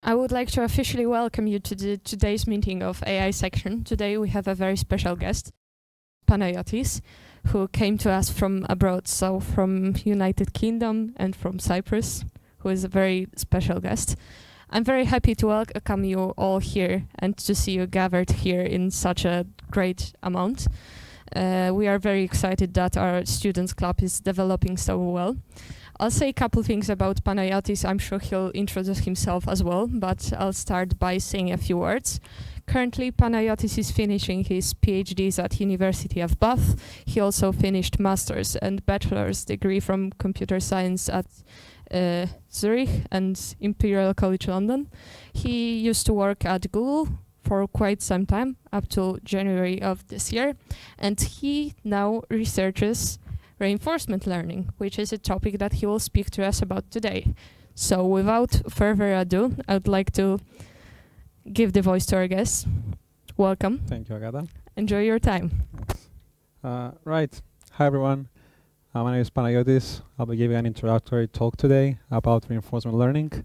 I would like to officially welcome you to today's meeting of AI section. Today we have a very special guest, Panayotis, who came to us from abroad, so from United Kingdom and from Cyprus, who is a very special guest. I'm very happy to welcome you all here and to see you gathered here in such a great amount. We are very excited that our students club is developing so well. I'll say a couple things about Panayotis. I'm sure he'll introduce himself as well, but I'll start by saying a few words. Currently, Panayotis is finishing his PhDs at University of Bath. He also finished master's and bachelor's degree from computer science at Zurich and Imperial College London. He used to work at Google for quite some time, up to January of this year, and he now researches reinforcement learning, which is a topic that he will speak to us about today. So without further ado, I would like to give the voice to our guest. Welcome. Thank you, Agata. Enjoy your time. Right. Hi, everyone. My name is Panayotis. I'll be giving an introductory talk today about reinforcement learning.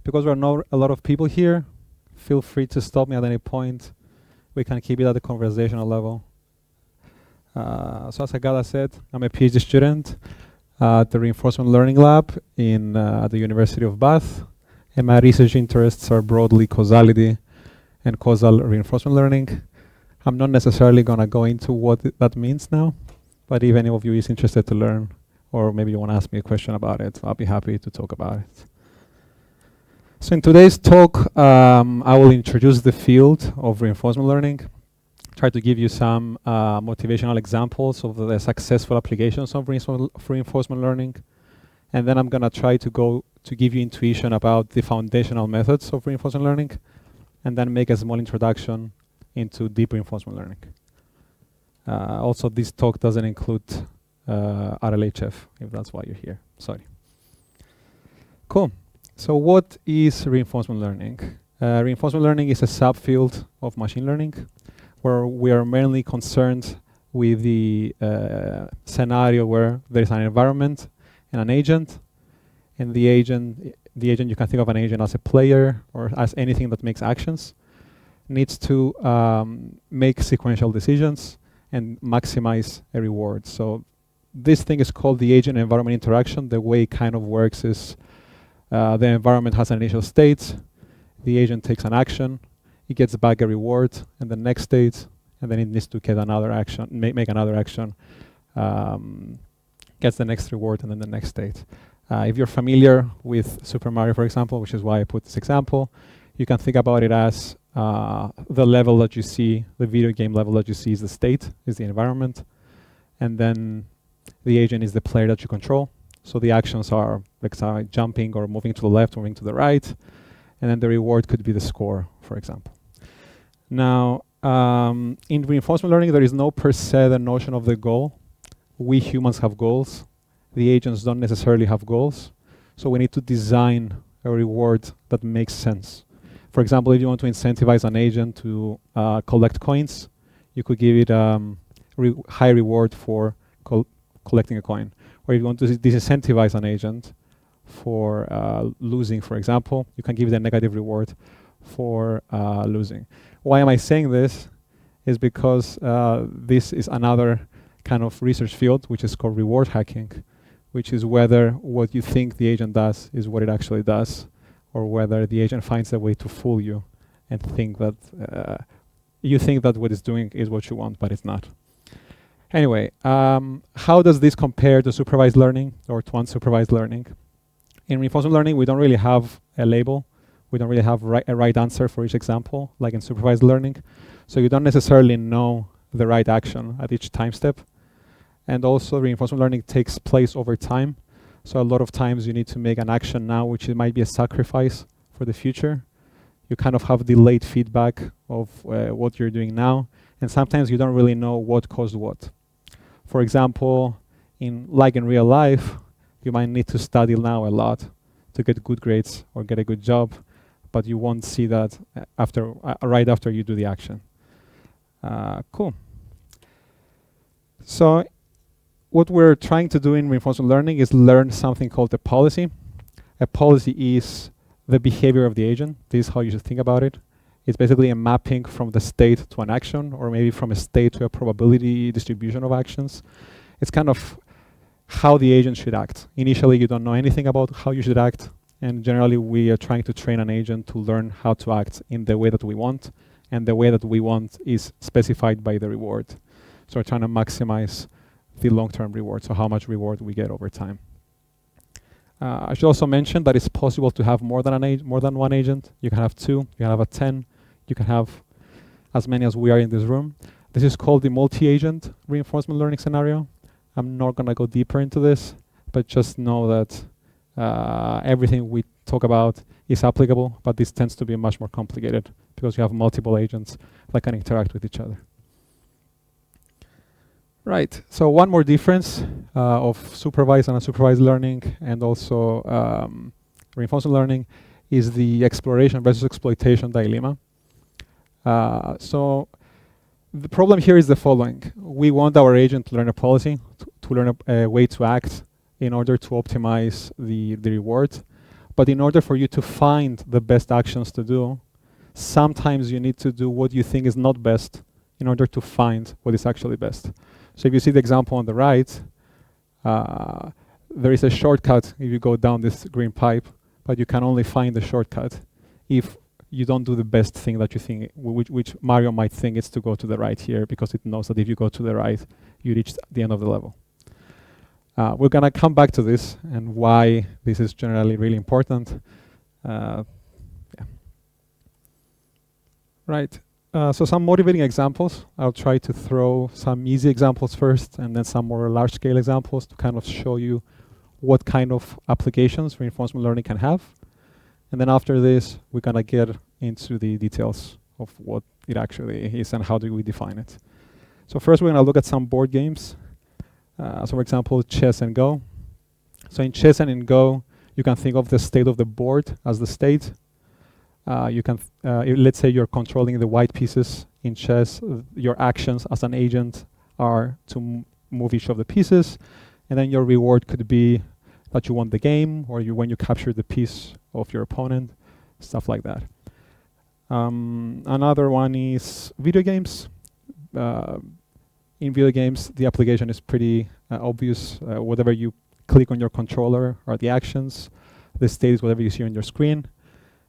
Because there are not a lot of people here, feel free to stop me at any point. We can keep it at the conversational level. So as Agata said, I'm a PhD student at the Reinforcement Learning Lab at the University of Bath. And my research interests are broadly causality and causal reinforcement learning. I'm not necessarily going to go into what that means now, but if any of you is interested to learn, or maybe you want to ask me a question about it, I'll be happy to talk about it. So in today's talk, I will introduce the field of reinforcement learning, try to give you some motivational examples of the successful applications of reinforcement learning, and then I'm going to try to give you intuition about the foundational methods of reinforcement learning, and then make a small introduction into deep reinforcement learning. Also, this talk doesn't include RLHF, if that's why you're here. Sorry. Cool. So what is reinforcement learning? Reinforcement learning is a subfield of machine learning, where we are mainly concerned with the scenario where there is an environment and an agent. And the agent, you can think of an agent as a player or as anything that makes actions, needs to make sequential decisions and maximize a reward. So this thing is called the agent-environment interaction. The way it kind of works is the environment has an initial state, the agent takes an action, it gets back a reward, and the next state, and then it needs to get another action, make another action, gets the next reward, and then the next state. If you're familiar with Super Mario, for example, which is why I put this example, you can think about it as the level that you see, the video game level that you see is the state, is the environment, and then the agent is the player that you control. So the actions are like jumping or moving to the left, moving to the right, and then the reward could be the score, for example. Now, in reinforcement learning, there is no per se the notion of the goal. We humans have goals. The agents don't necessarily have goals. So we need to design a reward that makes sense. For example, if you want to incentivize an agent to collect coins, you could give it high reward for collecting a coin. Or if you want to disincentivize an agent for losing, for example, you can give it a negative reward for losing. Why am I saying this? Is because this is another kind of research field which is called reward hacking, which is whether what you think the agent does is what it actually does, or whether the agent finds a way to fool you and think that you think that what it's doing is what you want, but it's not. Anyway, how does this compare to supervised learning or to unsupervised learning? In reinforcement learning, we don't really have a label. We don't really have a right answer for each example, like in supervised learning. So you don't necessarily know the right action at each time step. And also, reinforcement learning takes place over time. So a lot of times you need to make an action now, which it might be a sacrifice for the future. You kind of have delayed feedback of what you're doing now. And sometimes you don't really know what caused what. For example, like in real life, you might need to study now a lot to get good grades or get a good job, but you won't see that right after you do the action. Cool. So what we're trying to do in reinforcement learning is learn something called a policy. A policy is the behavior of the agent. This is how you should think about it. It's basically a mapping from the state to an action, or maybe from a state to a probability distribution of actions. It's kind of how the agent should act. Initially, you don't know anything about how you should act, and generally we are trying to train an agent to learn how to act in the way that we want, and the way that we want is specified by the reward. So we're trying to maximize the long-term reward, so how much reward we get over time. I should also mention that it's possible to have more than one agent. You can have 2, you can have 10, you can have as many as we are in this room. This is called the multi-agent reinforcement learning scenario. I'm not going to go deeper into this, but just know that everything we talk about is applicable, but this tends to be much more complicated because you have multiple agents that can interact with each other. Right, so one more difference of supervised and unsupervised learning, and also reinforcement learning, is the exploration versus exploitation dilemma. So the problem here is the following. We want our agent to learn a policy, to learn a way to act in order to optimize the reward. But in order for you to find the best actions to do, sometimes you need to do what you think is not best in order to find what is actually best. So if you see the example on the right, there is a shortcut if you go down this green pipe, but you can only find the shortcut if you don't do the best thing that you think, which Mario might think is to go to the right here, because it knows that if you go to the right, you reach the end of the level. We're gonna come back to this and why this is generally really important. Yeah. Right. So some motivating examples. I'll try to throw some easy examples first, and then some more large-scale examples to kind of show you what kind of applications reinforcement learning can have. And then after this, we're gonna get into the details of what it actually is and how do we define it. So first, we're gonna look at some board games. So for example, chess and Go. So in chess and in Go, you can think of the state of the board as the state. You can, let's say you're controlling the white pieces in chess. Your actions as an agent are to move each of the pieces, and then your reward could be that you won the game, or when you capture the piece of your opponent, stuff like that. Another one is video games. In video games, the application is pretty obvious. Whatever you click on your controller are the actions. The state is whatever you see on your screen.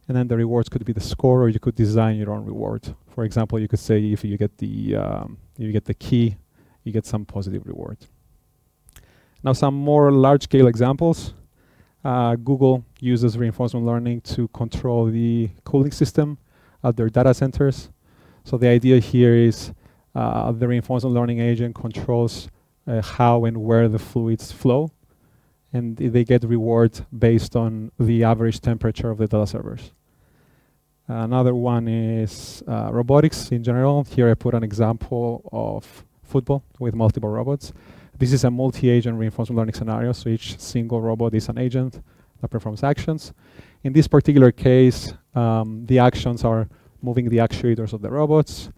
And then the rewards could be the score, or you could design your own reward. For example, you could say if you get the key, you get some positive reward. Now, some more large-scale examples. Google uses reinforcement learning to control the cooling system at their data centers. So the idea here is the reinforcement learning agent controls how and where the fluids flow, and they get reward based on the average temperature of the data servers. Another one is robotics in general. Here I put an example of football with multiple robots. This is a multi-agent reinforcement learning scenario, so each single robot is an agent that performs actions. In this particular case, the actions are moving the actuators of the robots,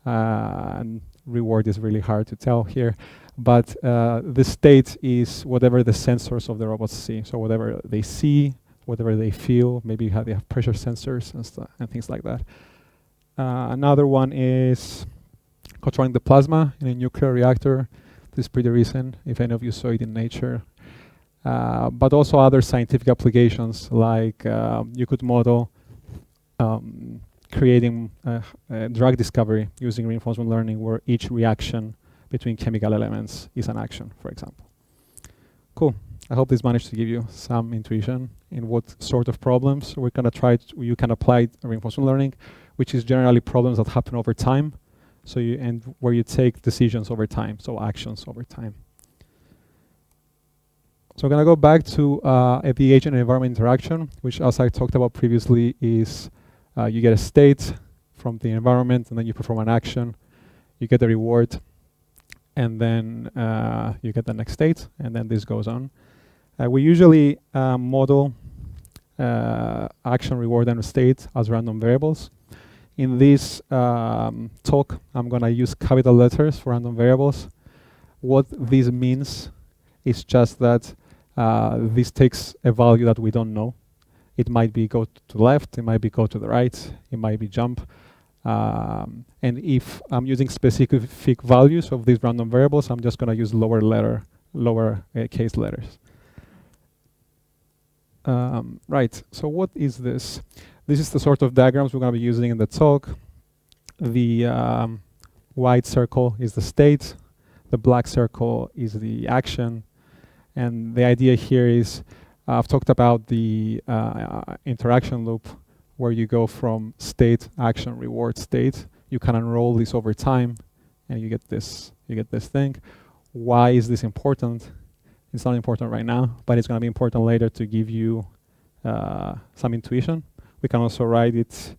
and reward is really hard to tell here. But the state is whatever the sensors of the robots see. So whatever they see, whatever they feel, maybe they have pressure sensors and things like that. Another one is controlling the plasma in a nuclear reactor. This is pretty recent, if any of you saw it in Nature. But also other scientific applications, like you could model creating drug discovery using reinforcement learning, where each reaction between chemical elements is an action, for example. Cool. I hope this managed to give you some intuition in what sort of problems we're going to try. You can apply reinforcement learning, which is generally problems that happen over time. So where you take decisions over time, so actions over time. So I'm going to go back to the agent and environment interaction, which, as I talked about previously, is you get a state from the environment, and then you perform an action. You get the reward, and then you get the next state, and then this goes on. We usually model action, reward, and state as random variables. In this talk, I'm going to use capital letters for random variables. What this means is just that this takes a value that we don't know It might be go to the left, it might be go to the right, it might be jump. And if I'm using specific values of these random variables, I'm just going to use lower case letters. Right, so what is this? This is the sort of diagrams we're going to be using in the talk. The white circle is the state, the black circle is the action, and the idea here is, I've talked about the interaction loop where you go from state, action, reward, state. You can unroll this over time and you get this thing. Why is this important? It's not important right now, but it's going to be important later to give you some intuition. We can also write it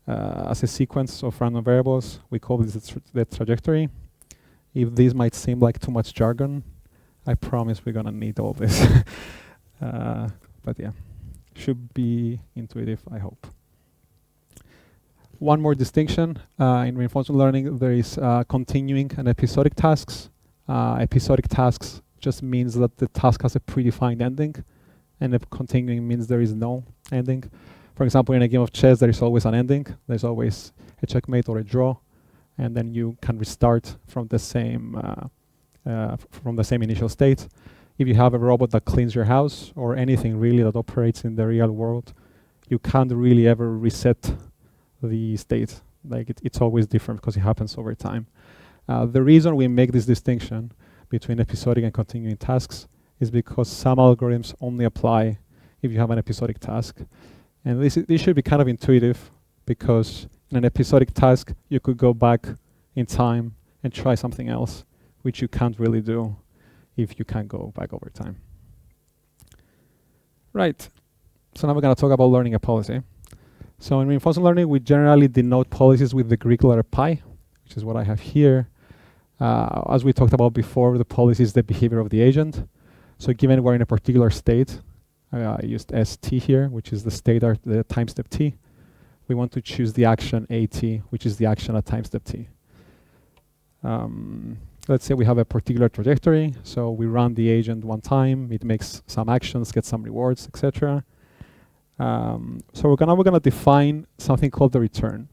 as a sequence of random variables. We call this the trajectory. If this might seem like too much jargon, I promise we're going to need all this. But yeah, should be intuitive, I hope. One more distinction. In reinforcement learning, there is continuing and episodic tasks. Episodic tasks just means that the task has a predefined ending, and the continuing means there is no ending. For example, in a game of chess, there is always an ending. There's always a checkmate or a draw, and then you can restart from the same initial state. If you have a robot that cleans your house or anything really that operates in the real world, you can't really ever reset the state. Like it's always different because it happens over time. The reason we make this distinction between episodic and continuing tasks is because some algorithms only apply if you have an episodic task. And this should be kind of intuitive, because in an episodic task, you could go back in time and try something else, which you can't really do if you can't go back over time. Right, so now we're going to talk about learning a policy. So in reinforcement learning, we generally denote policies with the Greek letter pi, which is what I have here. As we talked about before, the policy is the behavior of the agent. So given we're in a particular state, I used ST here, which is the state at the time step t. We want to choose the action AT, which is the action at time step t. Let's say we have a particular trajectory, so we run the agent one time, it makes some actions, gets some rewards, etc. So we're gonna define something called the return.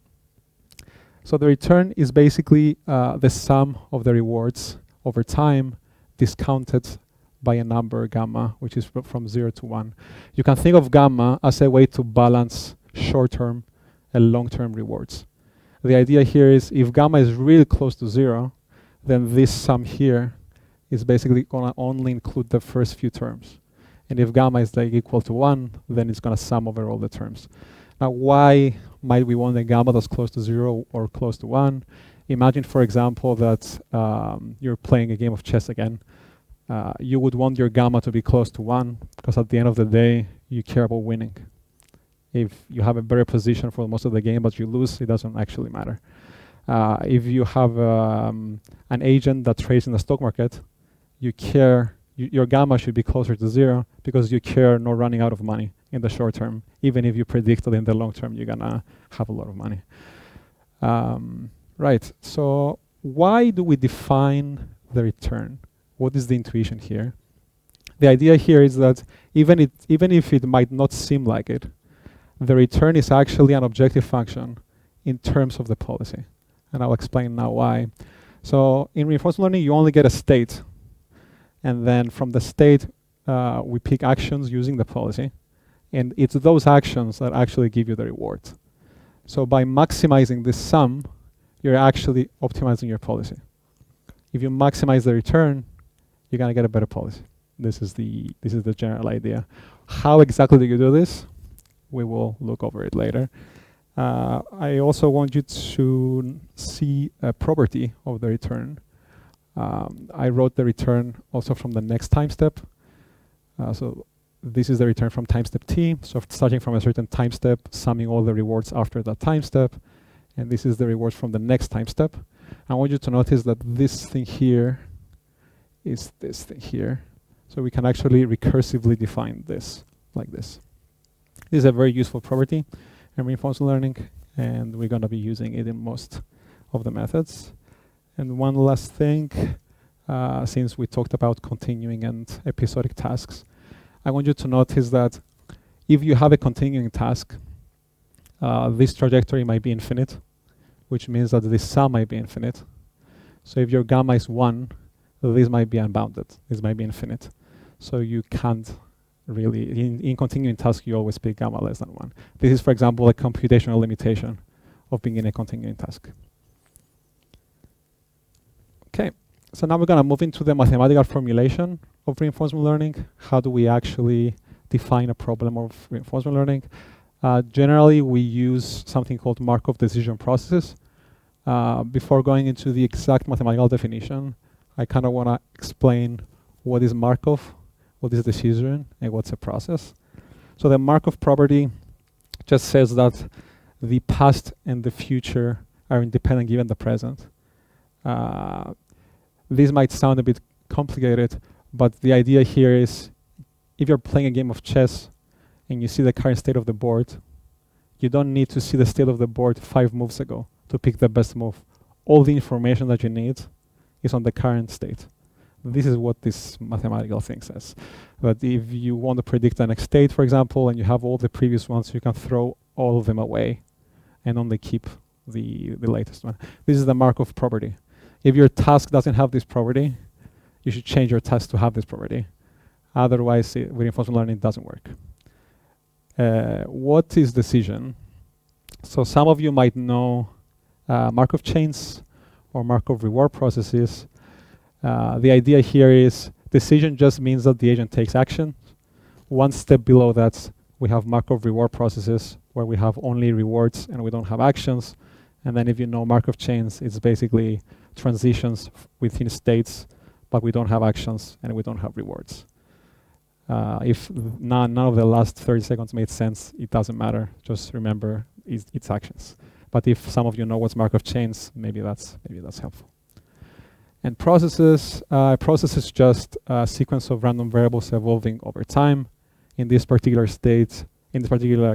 So the return is basically the sum of the rewards over time discounted by a number gamma, which is from 0 to 1. You can think of gamma as a way to balance short-term and long-term rewards. The idea here is if gamma is really close to 0, then this sum here is basically going to only include the first few terms. And if gamma is like equal to 1, then it's going to sum over all the terms. Now, why might we want a gamma that's close to 0 or close to 1? Imagine, for example, that you're playing a game of chess again. You would want your gamma to be close to 1, because at the end of the day, you care about winning. If you have a better position for most of the game, but you lose, it doesn't actually matter. If you have an agent that trades in the stock market, you care, your gamma should be closer to 0, because you care not running out of money in the short term, even if you predict that in the long term you're gonna have a lot of money. Right, so why do we define the return? What is the intuition here? The idea here is that even if it might not seem like it, the return is actually an objective function in terms of the policy. And I'll explain now why. So in reinforcement learning, you only get a state. And then from the state, we pick actions using the policy. And it's those actions that actually give you the reward. So by maximizing this sum, you're actually optimizing your policy. If you maximize the return, you're gonna get a better policy. This is the general idea. How exactly do you do this? We will look over it later. I also want you to see a property of the return. I wrote the return also from the next time step. So this is the return from time step t. So starting from a certain time step, summing all the rewards after that time step. And this is the rewards from the next time step. I want you to notice that this thing here is this thing here. So we can actually recursively define this like this. This is a very useful property in reinforcement learning, and we're going to be using it in most of the methods. And one last thing, since we talked about continuing and episodic tasks, I want you to notice that If you have a continuing task, this trajectory might be infinite, which means that the sum might be infinite. So if your gamma is 1, this might be unbounded. This might be infinite. So you can't really, in continuing task, you always pick gamma less than 1. This is, for example, a computational limitation of being in a continuing task. Okay, so now we're going to move into the mathematical formulation of reinforcement learning. How do we actually define a problem of reinforcement learning? Generally, we use something called Markov decision processes. Before going into the exact mathematical definition, I kind of want to explain what is Markov, what is decision, and what's a process. So the Markov property just says that the past and the future are independent given the present. This might sound a bit complicated, but the idea here is if you're playing a game of chess and you see the current state of the board, you don't need to see the state of the board 5 moves ago to pick the best move. All the information that you need is on the current state. This is what this mathematical thing says. But if you want to predict the next state, for example, and you have all the previous ones, you can throw all of them away and only keep the latest one. This is the Markov property. If your task doesn't have this property, you should change your task to have this property. Otherwise, reinforcement learning doesn't work. What is decision? So some of you might know Markov chains or Markov reward processes. The idea here is decision just means that the agent takes action. One step below that, we have Markov reward processes where we have only rewards and we don't have actions. And then if you know Markov chains, it's basically transitions within states, but we don't have actions and we don't have rewards. If none of the last 30 seconds made sense, it doesn't matter. Just remember it's actions. But if some of you know what's Markov chains, maybe that's helpful. And processes, process is just a sequence of random variables evolving over time. In this particular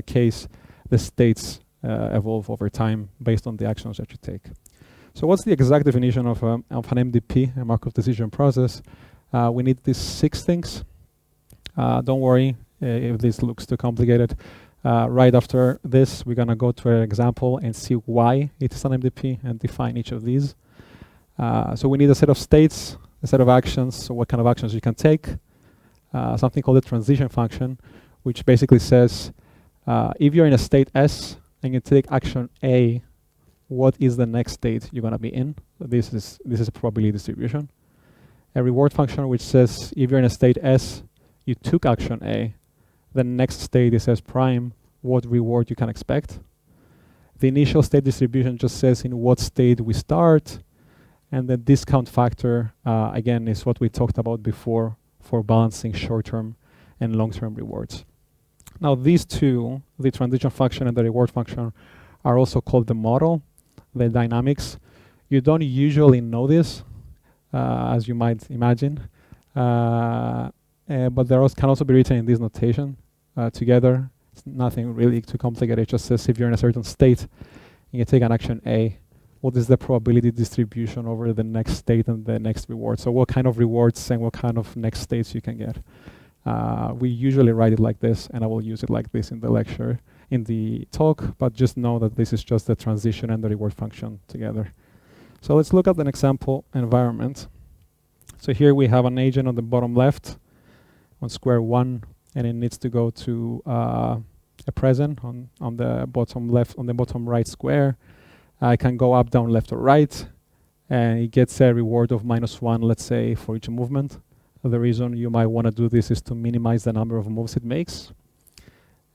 case, the states evolve over time based on the actions that you take. So what's the exact definition of an MDP, a Markov decision process? We need these 6 things. Don't worry if this looks too complicated. Right after this, we're going to go to an example and see why it is an MDP and define each of these. So we need a set of states, a set of actions, so what kind of actions you can take, something called the transition function, which basically says if you're in a state S and you take action A, what is the next state you're going to be in? So this is a probability distribution. A reward function which says if you're in a state S, you took action A, the next state is S prime, what reward you can expect. The initial state distribution just says in what state we start. And the discount factor, again, is what we talked about before for balancing short-term and long-term rewards. Now, these two, the transition function and the reward function, are also called the model, the dynamics. You don't usually know this, as you might imagine, but they can also be written in this notation together. It's nothing really too complicated. It just says if you're in a certain state and you take an action A, what is the probability distribution over the next state and the next reward? So what kind of rewards and what kind of next states you can get. We usually write it like this, and I will use it like this in the lecture, in the talk, but just know that this is just the transition and the reward function together. So let's look at an example environment. So here we have an agent on the bottom left on square 1, and it needs to go to a present on the bottom left, on the bottom right square. I can go up, down, left, or right, and it gets a reward of -1, let's say, for each movement. The reason you might want to do this is to minimize the number of moves it makes.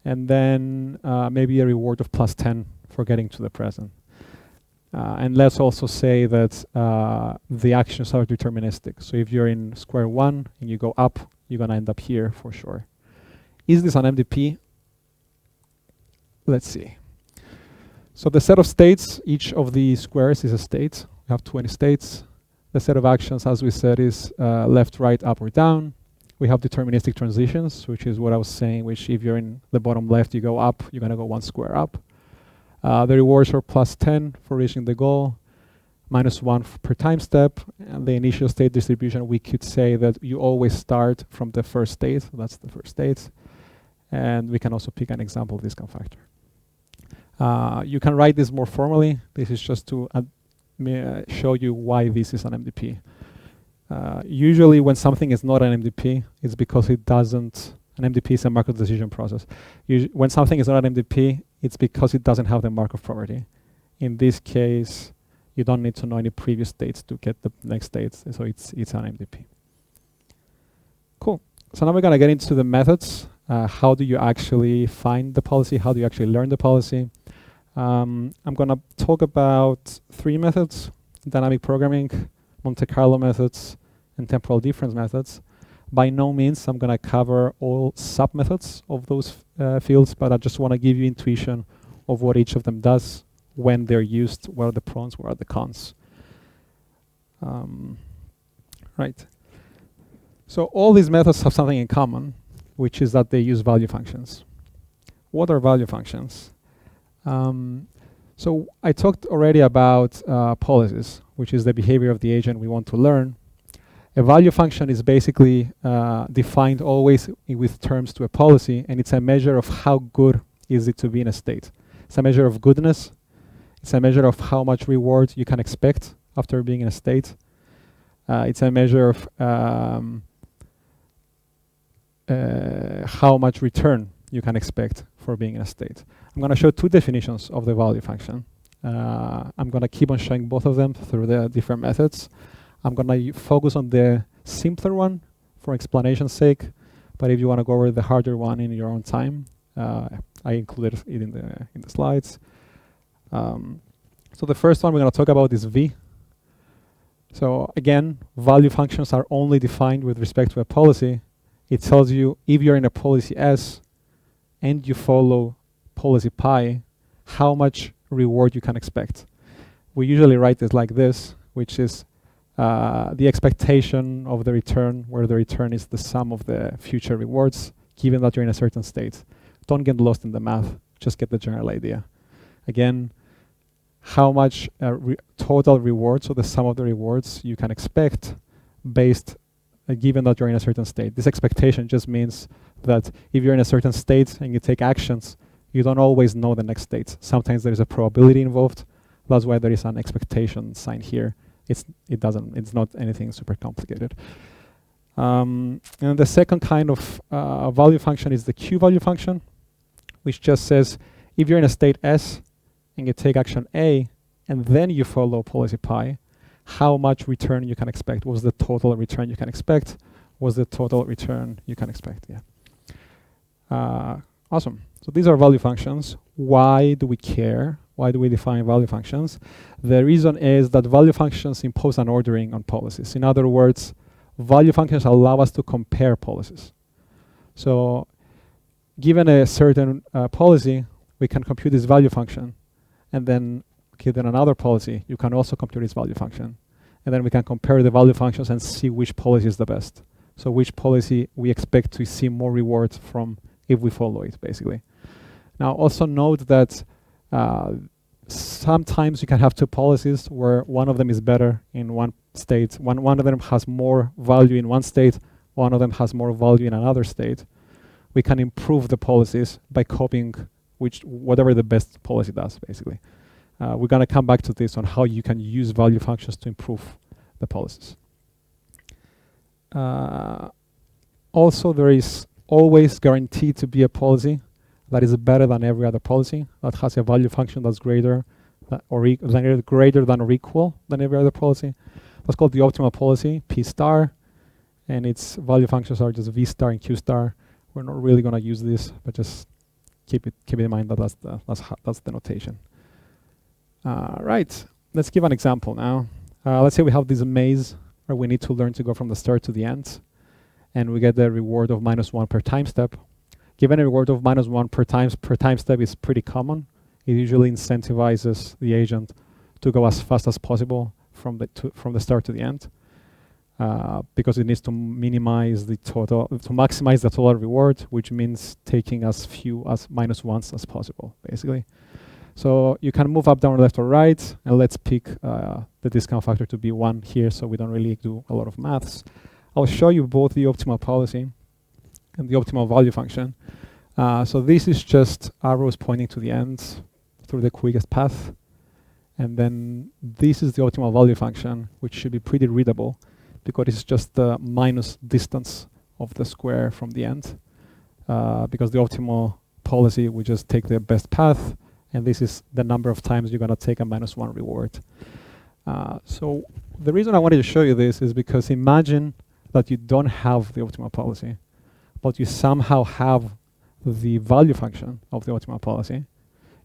And then maybe a reward of +10 for getting to the present. And let's also say that the actions are deterministic. So if you're in square 1 and you go up, you're going to end up here for sure. Is this an MDP? Let's see. So the set of states, each of the squares is a state. We have 20 states. The set of actions, as we said, is left, right, up, or down. We have deterministic transitions, which is what I was saying, which if you're in the bottom left, you go up, you're going to go 1 square up. The rewards are +10 for reaching the goal, -1 per time step. And the initial state distribution, we could say that you always start from the first state. That's the first state. And we can also pick an example discount factor. You can write this more formally. This is just to show you why this is an MDP. Usually when something is not an MDP, it's because it doesn't, an MDP is a Markov decision process. When something is not an MDP, it's because it doesn't have the Markov property. In this case, you don't need to know any previous states to get the next states, so it's an MDP. Cool. So now we're gonna get into the methods. How do you actually find the policy? How do you actually learn the policy? I'm gonna talk about 3 methods: dynamic programming, Monte Carlo methods, and temporal difference methods. By no means I'm gonna cover all sub-methods of those fields, but I just wanna give you intuition of what each of them does, when they're used, what are the pros, what are the cons. Right. So all these methods have something in common, which is that they use value functions. What are value functions? So I talked already about policies, which is the behavior of the agent we want to learn. A value function is basically defined always with terms to a policy, and it's a measure of how good is it to be in a state. It's a measure of goodness. It's a measure of how much reward you can expect after being in a state. It's a measure of how much return you can expect for being in a state. I'm going to show 2 definitions of the value function. I'm going to keep on showing both of them through the different methods. I'm going to focus on the simpler one for explanation's sake, but if you want to go over the harder one in your own time, I included it in the slides. So the first one we're going to talk about is V. So again, value functions are only defined with respect to a policy. It tells you if you're in a policy S and you follow policy pi, how much reward you can expect. We usually write it like this, which is the expectation of the return, where the return is the sum of the future rewards, given that you're in a certain state. Don't get lost in the math, just get the general idea. Again, how much total rewards, so the sum of the rewards you can expect based, given that you're in a certain state. This expectation just means that if you're in a certain state and you take actions, you don't always know the next state. Sometimes there is a probability involved. That's why there is an expectation sign here. It's not anything super complicated. And the second kind of value function is the Q value function, which just says if you're in a state S and you take action A and then you follow policy pi, how much return you can expect. What's the total return you can expect? What's the total return you can expect? Yeah. Awesome. So these are value functions. Why do we care? Why do we define value functions? The reason is that value functions impose an ordering on policies. In other words, value functions allow us to compare policies. So given a certain policy, we can compute this value function, and then given another policy, you can also compute its value function. And then we can compare the value functions and see which policy is the best. So which policy we expect to see more reward from if we follow it, basically. Now also note that sometimes you can have 2 policies where one of them is better in one state. One of them has more value in one state, one of them has more value in another state. We can improve the policies by copying whatever the best policy does, basically. We're going to come back to this on how you can use value functions to improve the policies. Also, there is always guaranteed to be a policy that is better than every other policy, that has a value function that's greater greater than or equal than every other policy. That's called the optimal policy, P star, and its value functions are just V star and Q star. We're not really going to use this, but just keep in mind that that's the notation. Right, let's give an example now. Let's say we have this maze where we need to learn to go from the start to the end, and we get the reward of -1 per time step. Given a reward of -1 per time step is pretty common. It usually incentivizes the agent to go as fast as possible from the start to the end, because it needs to maximize the total reward, which means taking as few as -1s as possible, basically. So you can move up, down, left, or right, and let's pick the discount factor to be 1 here, so we don't really do a lot of maths. I'll show you both the optimal policy and the optimal value function. So this is just arrows pointing to the ends through the quickest path. And then this is the optimal value function, which should be pretty readable because it's just the minus distance of the square from the end. Because the optimal policy would just take the best path, and this is the number of times you're gonna take a -1 reward. So the reason I wanted to show you this is because imagine that you don't have the optimal policy, but you somehow have the value function of the optimal policy.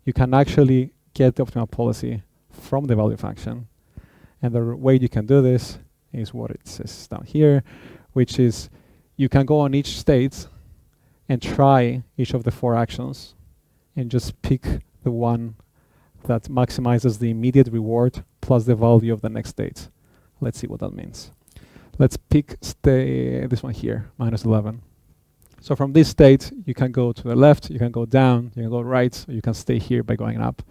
You can actually get the optimal policy from the value function. And the way you can do this is what it says down here, which is you can go on each state and try each of the 4 actions and just pick the one that maximizes the immediate reward plus the value of the next state. Let's see what that means. Let's pick this one here, -11. So from this state, you can go to the left, you can go down, you can go right, or you can stay here by going up.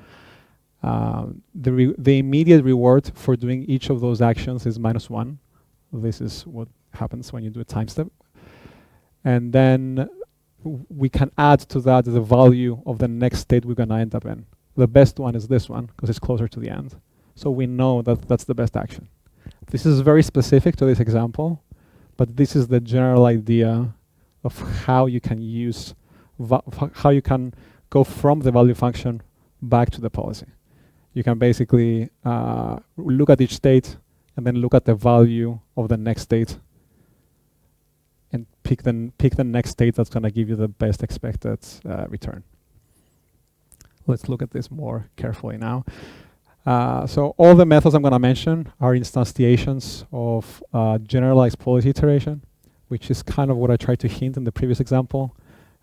The immediate reward for doing each of those actions is -1. This is what happens when you do a time step. And then we can add to that the value of the next state we're gonna end up in. The best one is this one, because it's closer to the end. So we know that that's the best action. This is very specific to this example, but this is the general idea of how you can use, how you can go from the value function back to the policy. You can basically look at each state and then look at the value of the next state and pick the next state that's going to give you the best expected return. Let's look at this more carefully now. So all the methods I'm going to mention are instantiations of generalized policy iteration, which is kind of what I tried to hint in the previous example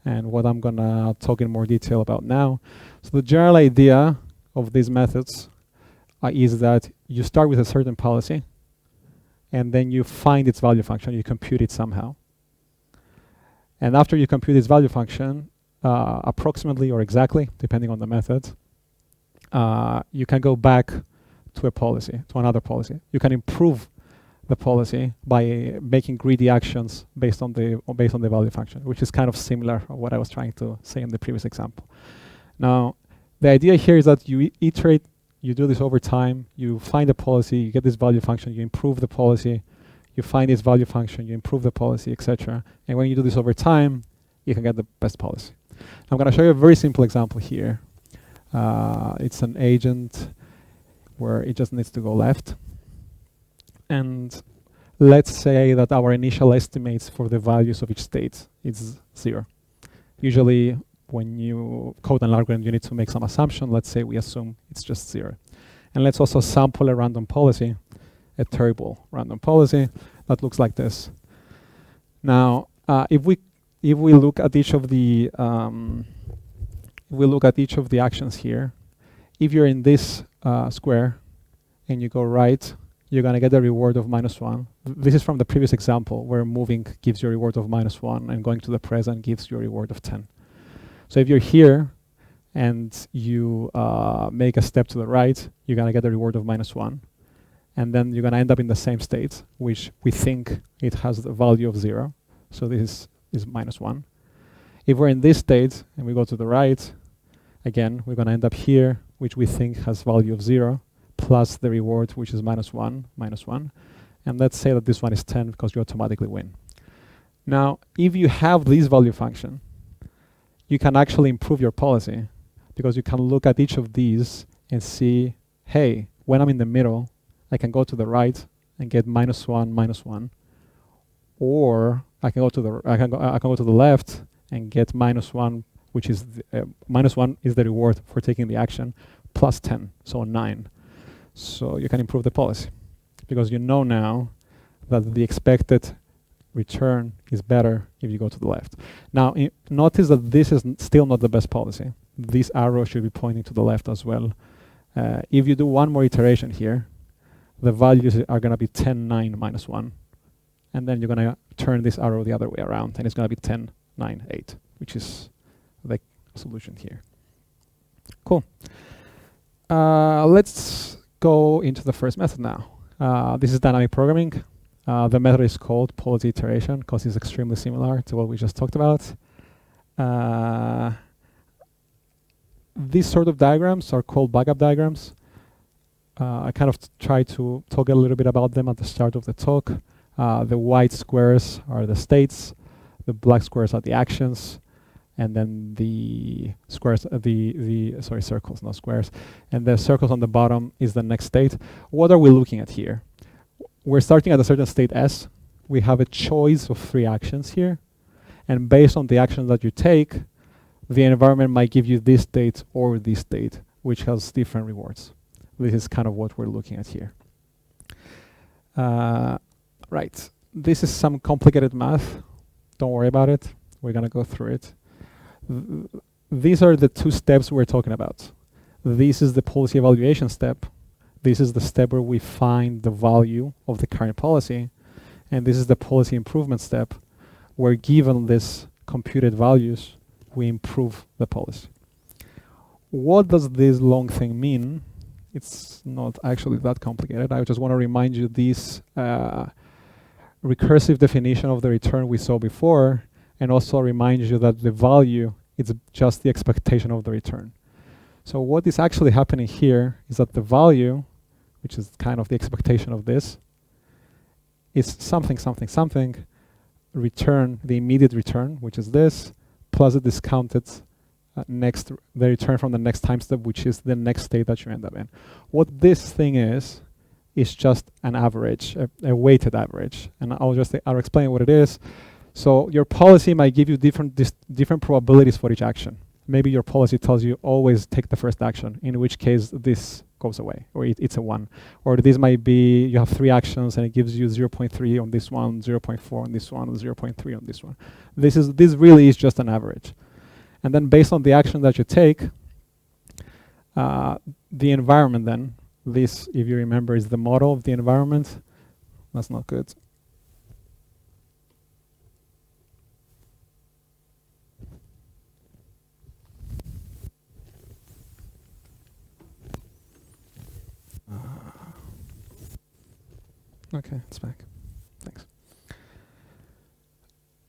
and what I'm going to talk in more detail about now. So the general idea of these methods is that you start with a certain policy and then you find its value function, you compute it somehow. And after you compute its value function, approximately or exactly, depending on the method, you can go back to a policy, to another policy. You can improve the policy by making greedy actions based on the value function, which is kind of similar to what I was trying to say in the previous example. Now, the idea here is that you iterate, you do this over time, you find a policy, you get this value function, you improve the policy, you find this value function, you improve the policy, etc. And when you do this over time, you can get the best policy. I'm going to show you a very simple example here. It's an agent where it just needs to go left. And let's say that our initial estimates for the values of each state is 0. Usually when you code an algorithm, you need to make some assumption. Let's say we assume it's just 0. And let's also sample a random policy, a terrible random policy that looks like this. Now, if we look at each of the actions here, if you're in this square and you go right, you're going to get a reward of -1. This is from the previous example where moving gives you a reward of -1 and going to the present gives you a reward of 10. So if you're here and you make a step to the right, you're going to get a reward of -1. And then you're going to end up in the same state, which we think it has the value of 0. So this is -1. If we're in this state and we go to the right, again, we're going to end up here, which we think has value of 0, plus the reward, which is -1. And let's say that this one is 10 because you automatically win. Now, if you have this value function, you can actually improve your policy because you can look at each of these and see, hey, when I'm in the middle, I can go to the right and get -1, or I can go to the left and get -1, which is -1 is the reward for taking the action, plus 10, so 9. So you can improve the policy because you know now that the expected return is better if you go to the left. Now, notice that this is still not the best policy. This arrow should be pointing to the left as well. If you do one more iteration here, the values are going to be 10, 9, -1. And then you're going to turn this arrow the other way around, and it's going to be 10, 9, 8, which is the solution here. Cool. Let's go into the first method now. This is dynamic programming. The method is called policy iteration because it's extremely similar to what we just talked about. These sort of diagrams are called backup diagrams. I kind of try to talk a little bit about them at the start of the talk. The white squares are the states, the black squares are the actions, and then the squares, circles, not squares, and the circles on the bottom is the next state. What are we looking at here? We're starting at a certain state S. We have a choice of 3 actions here, and based on the action that you take, the environment might give you this state or this state, which has different rewards. This is kind of what we're looking at here. Right, this is some complicated math. Don't worry about it. We're gonna go through it. These are the 2 steps we're talking about. This is the policy evaluation step. This is the step where we find the value of the current policy. And this is the policy improvement step, where given this computed values, we improve the policy. What does this long thing mean? It's not actually that complicated. I just want to remind you this recursive definition of the return we saw before, and also remind you that the value is just the expectation of the return. So what is actually happening here is that the value, which is kind of the expectation of this, is something, something, something, return, the immediate return, which is this, plus the discounted the return from the next time step, which is the next state that you end up in. What this thing is just an average, a weighted average. And I'll explain what it is. So your policy might give you different probabilities for each action. Maybe your policy tells you always take the first action, in which case this goes away, or it's a 1. Or this might be you have 3 actions and it gives you 0.3 on this one, 0.4 on this one, 0.3 on this one. This really is just an average. And then based on the action that you take, the environment then, this, if you remember, is the model of the environment. That's not good. Okay, it's back. Thanks.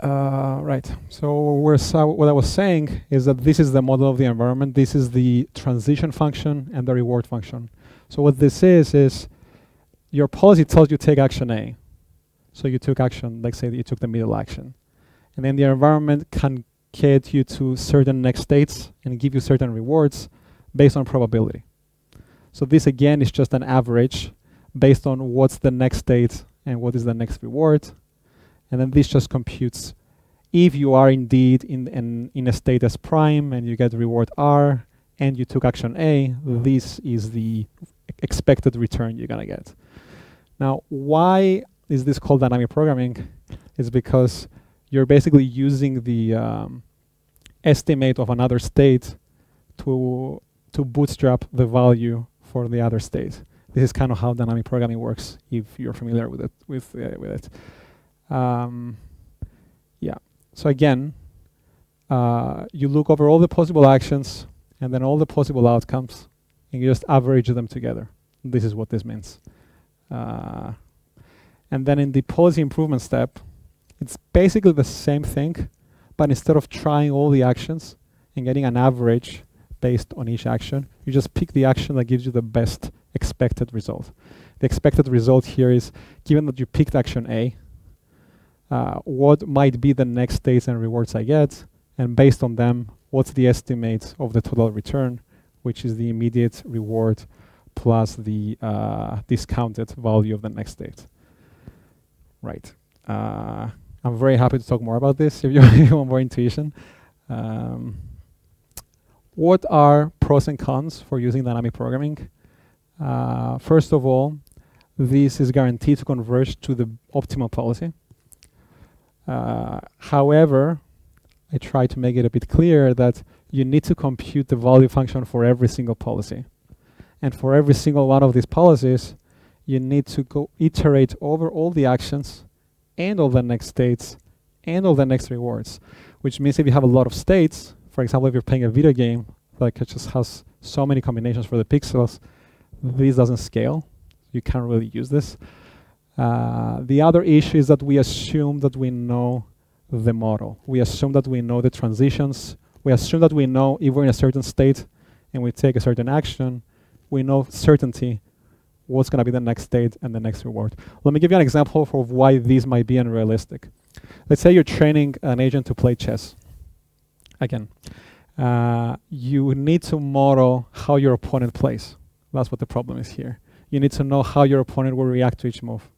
Right. So what I was saying is that this is the model of the environment. This is the transition function and the reward function. So what this is your policy tells you take action A. So you took action, like say that you took the middle action. And then the environment can get you to certain next states and give you certain rewards based on probability. So this again is just an average based on what's the next state and what is the next reward. And then this just computes if you are indeed in a state S prime and you get reward R and you took action A, this is the expected return you're gonna get. Now, why is this called dynamic programming? It's because you're basically using the estimate of another state to bootstrap the value for the other state. This is kind of how dynamic programming works, if you're familiar with it. Yeah. So again, you look over all the possible actions and then all the possible outcomes, and you just average them together. This is what this means. And then in the policy improvement step, it's basically the same thing, but instead of trying all the actions and getting an average based on each action, you just pick the action that gives you the best expected result. The expected result here is, given that you picked action A, what might be the next states and rewards I get, and based on them, what's the estimate of the total return, which is the immediate reward plus the discounted value of the next state. Right. I'm very happy to talk more about this if you want more intuition. What are pros and cons for using dynamic programming? First of all, this is guaranteed to converge to the optimal policy. However, I try to make it a bit clear that you need to compute the value function for every single policy. And for every single one of these policies, you need to go iterate over all the actions and all the next states and all the next rewards, which means if you have a lot of states, for example, if you're playing a video game, like it just has so many combinations for the pixels, this doesn't scale. You can't really use this. The other issue is that we assume that we know the model. We assume that we know the transitions. We assume that we know if we're in a certain state and we take a certain action, we know certainty what's going to be the next state and the next reward. Let me give you an example of why these might be unrealistic. Let's say you're training an agent to play chess. Again, you need to model how your opponent plays. That's what the problem is here. You need to know how your opponent will react to each move.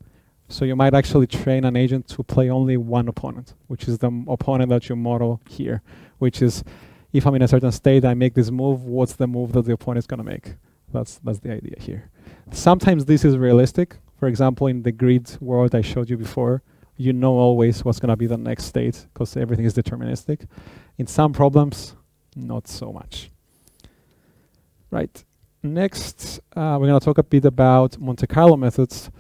So you might actually train an agent to play only one opponent, which is the opponent that you model here, which is if I'm in a certain state, I make this move, what's the move that the opponent is going to make? That's the idea here. Sometimes this is realistic. For example, in the grid world I showed you before, you know always what's going to be the next state because everything is deterministic. In some problems, not so much. Right. Next, we're going to talk a bit about Monte Carlo methods.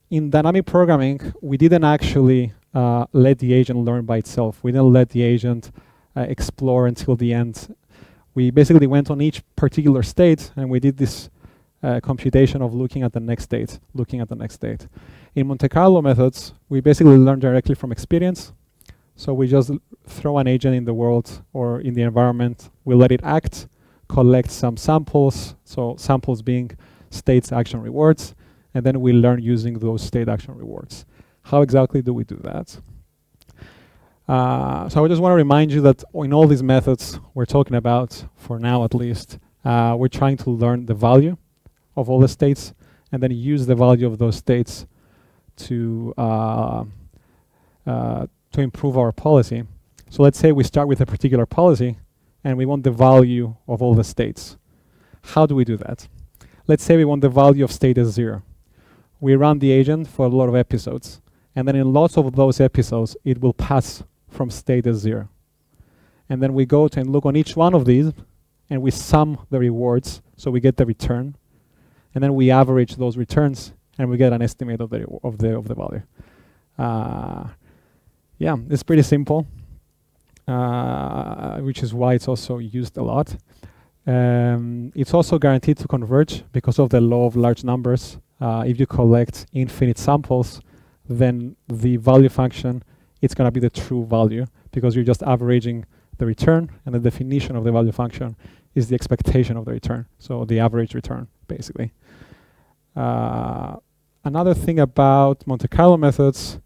In dynamic programming, we didn't actually let the agent learn by itself. We didn't let the agent explore until the end. We basically went on each particular state and we did this computation of looking at the next state, In Monte Carlo methods, we basically learn directly from experience. So we just throw an agent in the world or in the environment, we let it act, collect some samples, so samples being states, action, rewards, and then we learn using those state, action, rewards. How exactly do we do that? So I just want to remind you that in all these methods we're talking about, for now at least, we're trying to learn the value of all the states and then use the value of those states to improve our policy. So let's say we start with a particular policy and we want the value of all the states. How do we do that? Let's say we want the value of state as 0. We run the agent for a lot of episodes, and then in lots of those episodes, it will pass from state as 0. And then we go to and look on each one of these, and we sum the rewards, so we get the return, and then we average those returns, and we get an estimate of the value. Yeah, it's pretty simple, which is why it's also used a lot. It's also guaranteed to converge because of the law of large numbers. If you collect infinite samples, then the value function, it's going to be the true value because you're just averaging the return, and the definition of the value function is the expectation of the return, so the average return, basically. Another thing about Monte Carlo methods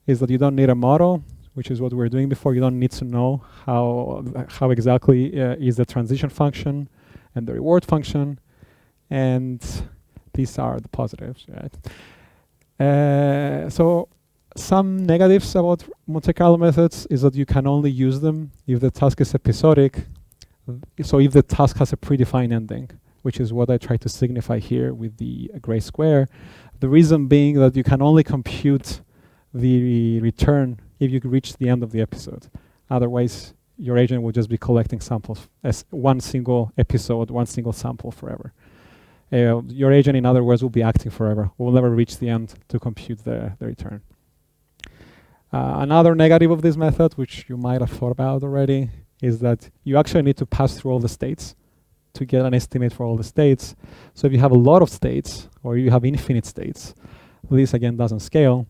is that you don't need a model, which is what we were doing before. You don't need to know how exactly is the transition function and the reward function, and these are the positives, right? So some negatives about Monte Carlo methods is that you can only use them if the task is episodic. So if the task has a predefined ending, which is what I try to signify here with the gray square. The reason being that you can only compute the return if you reach the end of the episode. Otherwise, your agent will just be collecting samples as one single episode, one single sample forever. Your agent, in other words, will be acting forever. Will never reach the end to compute the return. Another negative of this method, which you might have thought about already, is that you actually need to pass through all the states to get an estimate for all the states. So if you have a lot of states, or you have infinite states, this again doesn't scale.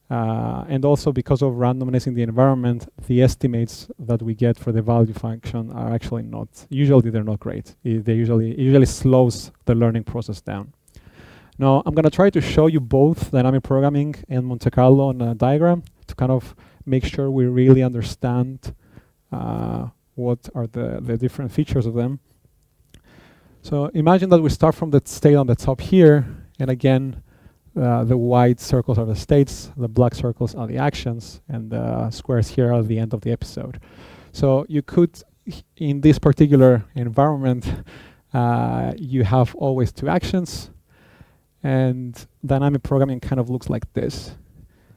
And also because of randomness in the environment, the estimates that we get for the value function are actually not, usually they're not great. It usually slows the learning process down. Now, I'm going to try to show you both dynamic programming and Monte Carlo on a diagram to kind of make sure we really understand what are the different features of them. So imagine that we start from the state on the top here, and again, the white circles are the states, the black circles are the actions, and the squares here are the end of the episode. So you could, in this particular environment, you have always two actions, and dynamic programming kind of looks like this.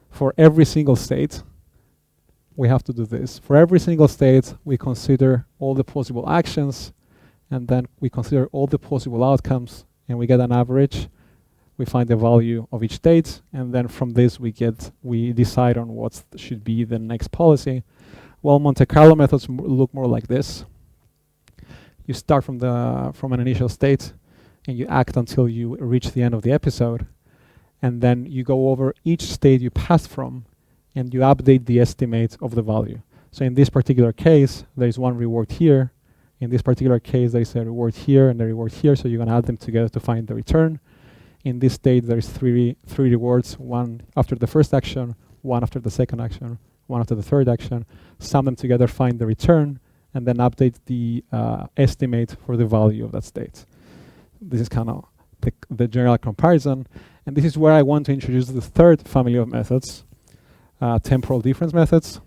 For every single state, we have to do this. For every single state, we consider all the possible actions, and then we consider all the possible outcomes, and we get an average. We find the value of each state, and then from this we decide on what should be the next policy. Well, Monte Carlo methods look more like this. You start from an initial state, and you act until you reach the end of the episode, and then you go over each state you passed from, and you update the estimate of the value. So in this particular case, there is one reward here. In this particular case, there is a reward here and a reward here, so you're going to add them together to find the return. In this state, there is three rewards, one after the first action, one after the second action, one after the third action. Sum them together, find the return, and then update the estimate for the value of that state. This is kind of the general comparison. And this is where I want to introduce the third family of methods, temporal difference methods,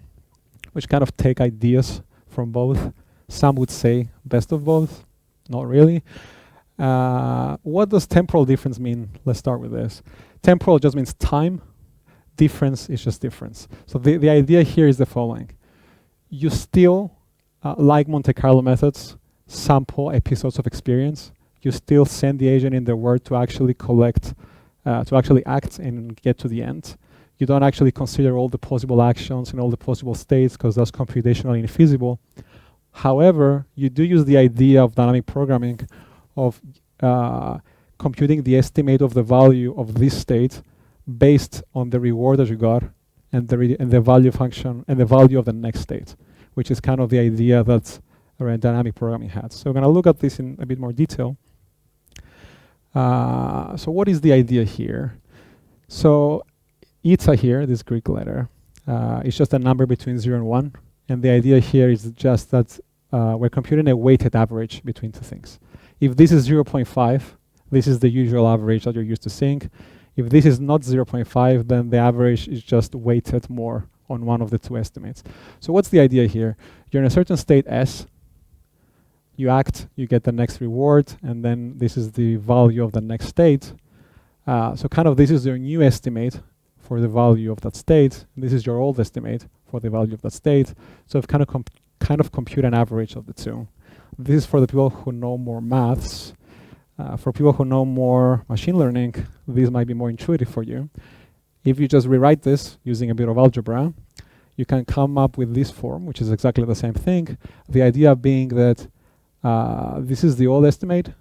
which kind of take ideas from both. Some would say best of both, not really. What does temporal difference mean? Let's start with this. Temporal just means time. Difference is just difference. So the idea here is the following. You still, like Monte Carlo methods, sample episodes of experience. You still send the agent in the world to actually collect, to actually act and get to the end. You don't actually consider all the possible actions and all the possible states because that's computationally infeasible. However, you do use the idea of dynamic programming of computing the estimate of the value of this state based on the reward that you got and the value function and the value of the next state, which is kind of the idea that dynamic programming has. So we're going to look at this in a bit more detail. So what is the idea here? So eta here, this Greek letter, is just a number between 0 and 1. And the idea here is just that we're computing a weighted average between two things. If this is 0.5, this is the usual average that you're used to seeing. If this is not 0.5, then the average is just weighted more on one of the two estimates. So what's the idea here? You're in a certain state S, you act, you get the next reward, and then this is the value of the next state. So kind of this is your new estimate for the value of that state. This is your old estimate for the value of that state. So kind of compute an average of the two. This is for the people who know more maths. For people who know more machine learning, this might be more intuitive for you. If you just rewrite this using a bit of algebra, you can come up with this form, which is exactly the same thing. The idea being that this is the old estimate,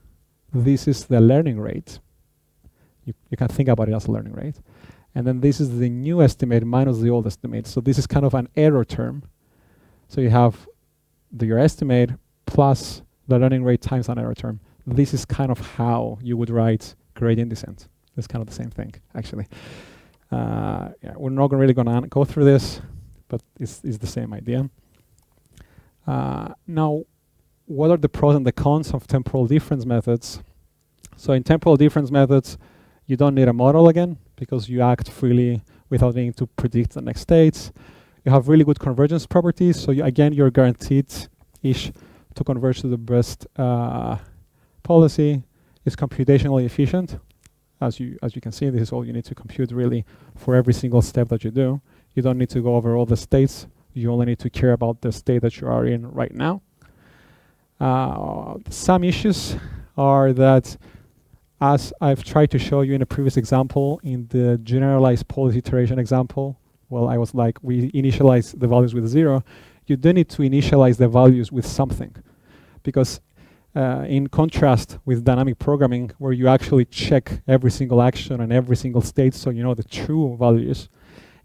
this is the learning rate. You can think about it as a learning rate. And then this is the new estimate minus the old estimate. So this is kind of an error term. So you have your estimate plus the learning rate times an error term. This is kind of how you would write gradient descent. It's kind of the same thing, actually. Yeah, we're not really going to go through this, but it's the same idea. Now, what are the pros and the cons of temporal difference methods? So in temporal difference methods, you don't need a model again, because you act freely without needing to predict the next states. You have really good convergence properties, so you're guaranteed-ish to converge to the best policy. Is computationally efficient. As you can see, this is all you need to compute really for every single step that you do. You don't need to go over all the states. You only need to care about the state that you are in right now. Some issues are that, as I've tried to show you in a previous example, in the generalized policy iteration example, well, I was like, we initialize the values with 0. You do need to initialize the values with something, because in contrast with dynamic programming, where you actually check every single action and every single state so you know the true values,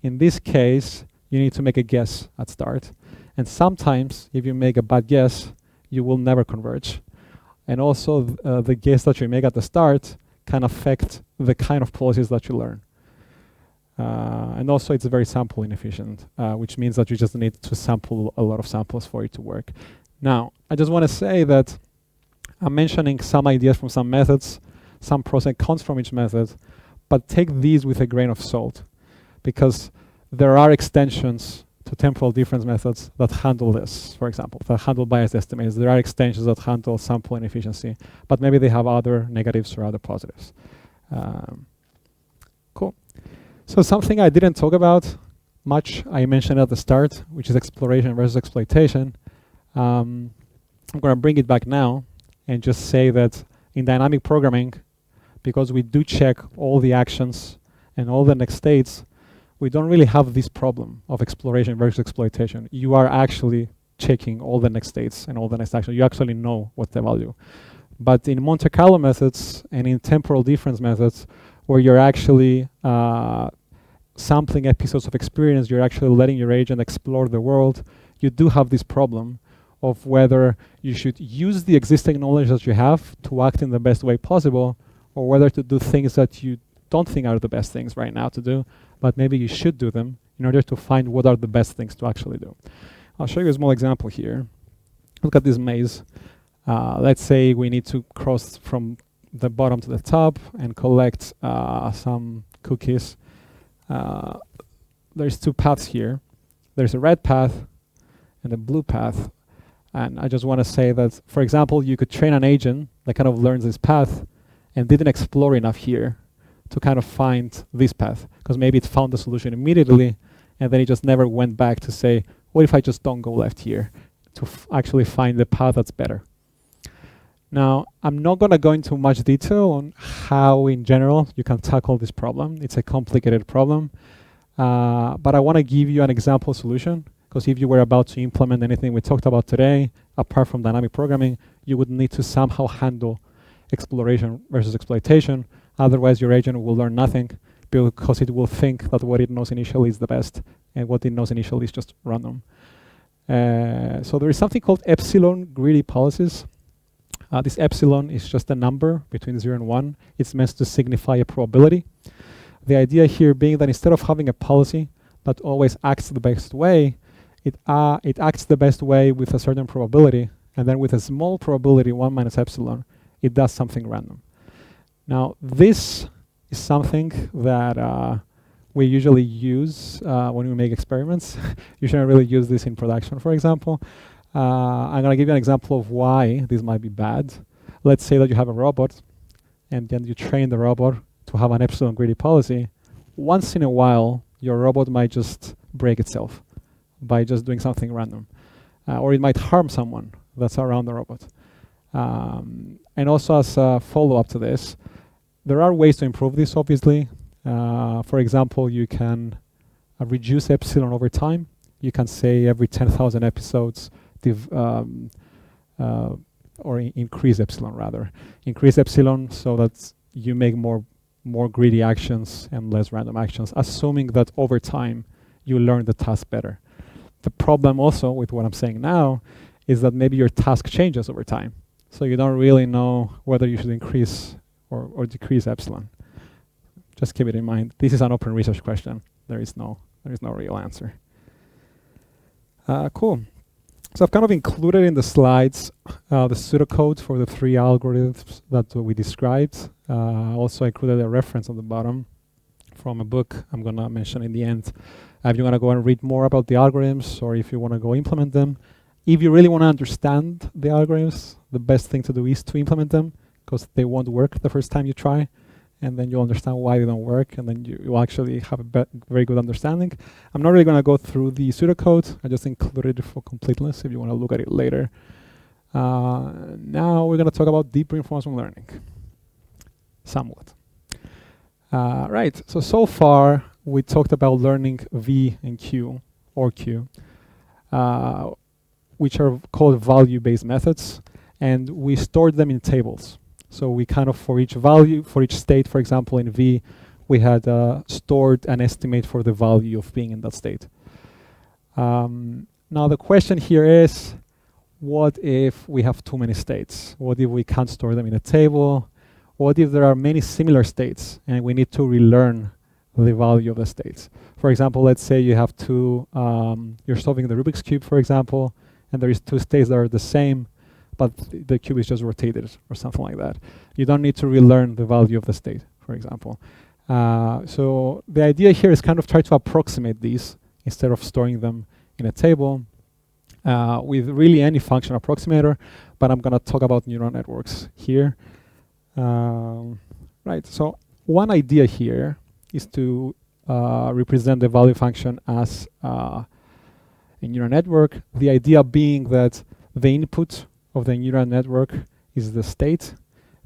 in this case, you need to make a guess at start. And sometimes, if you make a bad guess, you will never converge. And also, the guess that you make at the start can affect the kind of policies that you learn. And also, it's very sample inefficient, which means that you just need to sample a lot of samples for it to work. Now, I just want to say that I'm mentioning some ideas from some methods, some pros and cons from each method, but take these with a grain of salt, because there are extensions to temporal difference methods that handle this, for example, that handle biased estimates. There are extensions that handle sample inefficiency, but maybe they have other negatives or other positives. Cool. So something I didn't talk about much, I mentioned at the start, which is exploration versus exploitation. I'm going to bring it back now and just say that in dynamic programming, because we do check all the actions and all the next states, we don't really have this problem of exploration versus exploitation. You are actually checking all the next states and all the next actions. You actually know what's the value. But in Monte Carlo methods and in temporal difference methods, where you're actually sampling episodes of experience, you're actually letting your agent explore the world, you do have this problem of whether you should use the existing knowledge that you have to act in the best way possible, or whether to do things that you don't think are the best things right now to do, but maybe you should do them in order to find what are the best things to actually do. I'll show you a small example here. Look at this maze. Let's say we need to cross from the bottom to the top and collect some cookies. There's two paths here. There's a red path and a blue path. And I just want to say that, for example, you could train an agent that kind of learns this path and didn't explore enough here to kind of find this path, because maybe it found the solution immediately and then it just never went back to say, what if I just don't go left here to actually find the path that's better. Now, I'm not going to go into much detail on how in general you can tackle this problem. It's a complicated problem, but I want to give you an example solution, because if you were about to implement anything we talked about today, apart from dynamic programming, you would need to somehow handle exploration versus exploitation. Otherwise, your agent will learn nothing, because it will think that what it knows initially is the best, and what it knows initially is just random. So there is something called epsilon greedy policies. This epsilon is just a number between 0 and 1. It's meant to signify a probability. The idea here being that instead of having a policy that always acts the best way, it acts the best way with a certain probability, and then with a small probability, 1 minus epsilon, it does something random. Now, this is something that we usually use when we make experiments. You shouldn't really use this in production, for example. I'm going to give you an example of why this might be bad. Let's say that you have a robot, and then you train the robot to have an epsilon greedy policy. Once in a while, your robot might just break itself by just doing something random. Or it might harm someone that's around the robot. And also, as a follow-up to this, there are ways to improve this, obviously. For example, you can reduce epsilon over time. You can say every 10,000 episodes, or increase epsilon rather. Increase epsilon so that you make more greedy actions and less random actions, assuming that over time you learn the task better. The problem also with what I'm saying now is that maybe your task changes over time. So you don't really know whether you should increase or decrease epsilon. Just keep it in mind. This is an open research question. There is no real answer. Cool. So I've kind of included in the slides the pseudocode for the 3 algorithms that we described. Also included a reference on the bottom from a book I'm going to mention in the end. If you want to go and read more about the algorithms, or if you want to go implement them. If you really want to understand the algorithms, the best thing to do is to implement them, because they won't work the first time you try, and then you'll understand why they don't work, and then you actually have a very good understanding. I'm not really going to go through the pseudocode. I just included it for completeness if you want to look at it later. Now we're going to talk about deep reinforcement learning. Somewhat. Right, so far we talked about learning V and Q, or Q, which are called value-based methods, and we stored them in tables. So we kind of, for each value, for each state, for example, in V, we had stored an estimate for the value of being in that state. Now the question here is, what if we have too many states? What if we can't store them in a table? What if there are many similar states and we need to relearn the value of the states? For example, let's say you have you're solving the Rubik's Cube, for example, and there is 2 states that are the same, but the cube is just rotated or something like that. You don't need to relearn the value of the state, for example. So the idea here is kind of try to approximate these instead of storing them in a table with really any function approximator, but I'm going to talk about neural networks here. Right, so one idea here is to represent the value function as a neural network. The idea being that the input of the neural network is the state.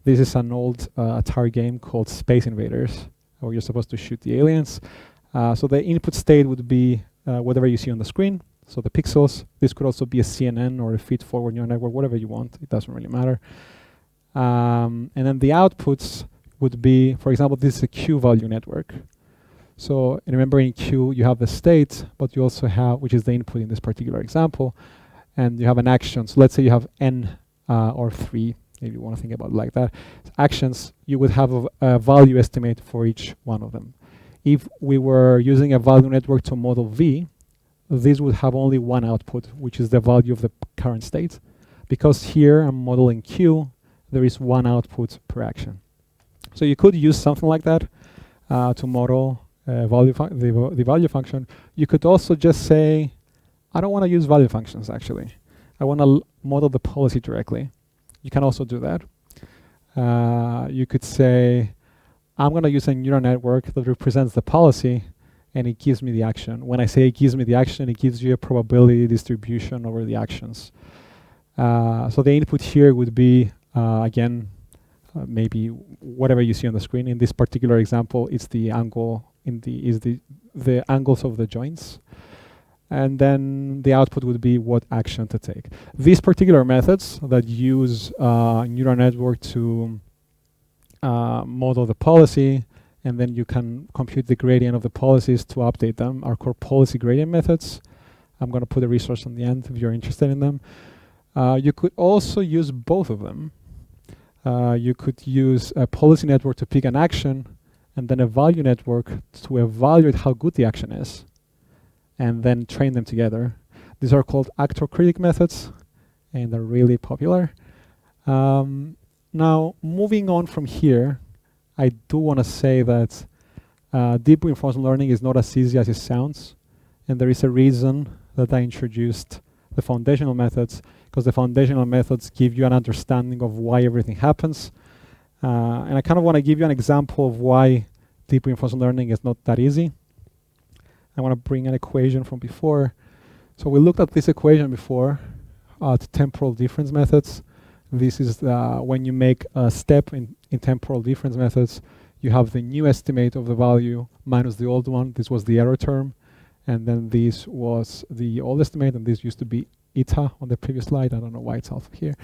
This is an old Atari game called Space Invaders, where you're supposed to shoot the aliens. So the input state would be whatever you see on the screen, so the pixels. This could also be a CNN or a feed-forward neural network, whatever you want. It doesn't really matter. And then the outputs would be, for example, this is a Q-value network. So remember, in Q you have the state, but you also have, which is the input in this particular example, and you have an action. So let's say you have n or 3, if you want to think about it like that. Actions, you would have a value estimate for each one of them. If we were using a value network to model V, this would have only one output, which is the value of the current state. Because here I'm modeling Q, there is one output per action. So you could use something like that to model the value function. You could also just say, I don't want to use value functions, actually. I want to model the policy directly. You can also do that. You could say, I'm going to use a neural network that represents the policy, and it gives me the action. When I say it gives me the action, it gives you a probability distribution over the actions. So the input here would be, again, maybe whatever you see on the screen. In this particular example, it's the angle the angles of the joints. And then the output would be what action to take. These particular methods that use neural network to model the policy, and then you can compute the gradient of the policies to update them, are called policy gradient methods. I'm going to put a resource on the end if you're interested in them. You could also use both of them. You could use a policy network to pick an action, and then a value network to evaluate how good the action is, and then train them together. These are called actor-critic methods, and they're really popular. Now, moving on from here, I do want to say that deep reinforcement learning is not as easy as it sounds, and there is a reason that I introduced the foundational methods, because the foundational methods give you an understanding of why everything happens. And I kind of want to give you an example of why deep reinforcement learning is not that easy. I want to bring an equation from before. So we looked at this equation before, the temporal difference methods. This is when you make a step in temporal difference methods, you have the new estimate of the value minus the old one. This was the error term. And then this was the old estimate, and this used to be eta on the previous slide. I don't know why it's alpha here.